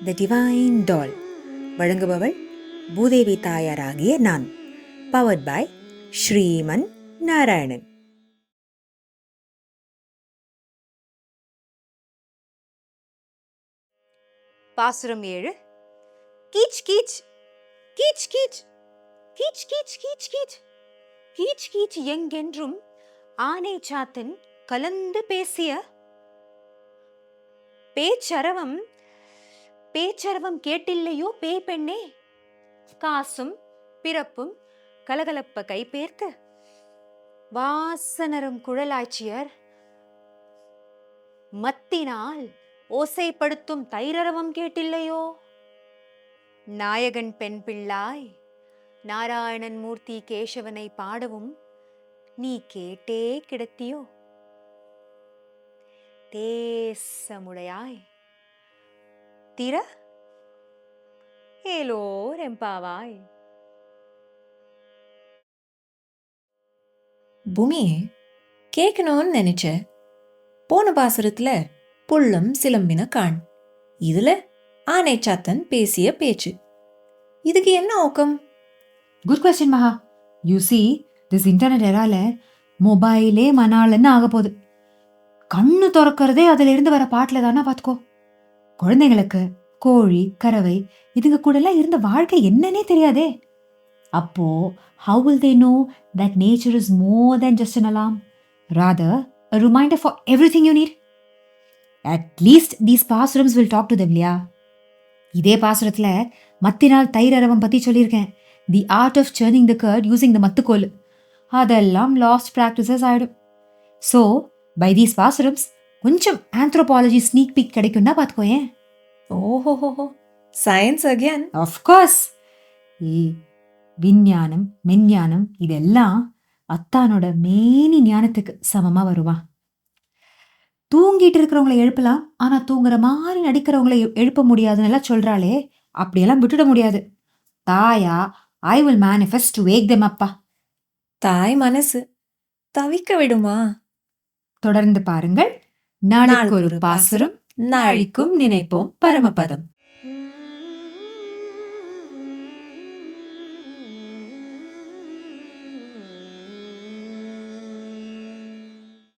The divine டால். வழங்குபவள் பூதேவி தாயாராகிய நான். Powered by Sriman Narayanan. பாசுரம் 7. கீச் கீச் கீச் கீச் கீச் கீச் கீச் கீச் கீச் கீச் எங்கென்றும் ஆனை சாத்தன் கலந்து பேசிய பேச்சரவம் பேச்சரவம் கேட்டில்லையோ பேய் பெண்ணே. காசும் பிறப்பும் கலகலப்ப கைபேர்த்து வாசனரும் குழலாய்ச்சியர் மத்தினால் ஓசைப்படுத்தும் தைரரவம் கேட்டில்லையோ. நாயகன் பெண் பிள்ளாய் நாராயணன் மூர்த்தி கேசவனை பாடவும் நீ கேட்டே கிடத்தியோ. தேசமுடையாய் திற ஏலோரெம்பாவாய். பூமியே, கேட்கணும்னு நினைச்ச போன பாசுரத்துல புள்ளும் சிலம்பின காண், இதுல ஆனை சாத்தன் பேசிய பேச்சு. இதுக்கு என்ன ஓக்கம்? குட் கொஸ்டின் மகா. யூ சி, திஸ் இன்டர்நெட் எரால மொபைலே மணாலன்னு ஆக போகுது. கண்ணு திறக்கிறதே அதுல இருந்து வர பாட்டுல தானே பார்த்துக்கோ. குழந்தைங்களுக்கு கோழி கறவை இதுங்க கூட எல்லாம் இருந்த வாழ்க்கை என்னன்னே தெரியாதே. அப்போ how will they know that nature is more than just an alarm, rather a reminder for everything you need? At least these pasurams will talk to them, இல்லையா? இதே பாசுரத்துல மத்தினால் தைரரவம் பத்தி சொல்லியிருக்கேன். The art of churning the curd using the மத்துக்கோல். அதெல்லாம் lost practices ஆயிடும். So by these பாசுரம்ஸ் கொஞ்சம் ஆந்த்ரோபாலஜி ஸ்னீக் பீக் கிடைக்கும்னா பார்த்துக்கோயேன். ஓஹோஹோ, சயின்ஸ் அகேன். ஆஃப்கோர்ஸ். விஞ்ஞானம் மெஞ்ஞானம் இதெல்லாம் அத்தானோட மேனி ஞானத்துக்கு சமமா வருவா. தூங்கிட்டு இருக்கிறவங்களை எழுப்பலாம், ஆனா தூங்குற மாதிரி நடிக்கிறவங்களை எழுப்ப முடியாதுன்னு எல்லாம் சொல்றாளே, அப்படியெல்லாம் விட்டுட முடியாது. தாயா I will manifest to wake them அப்பா. தாய் மனசு தவிக்க விடுமா? தொடர்ந்து பாருங்கள். நாளைக்கு ஒரு பாசுரம், நாளைக்கும் நினைப்போம் பரமபதம்.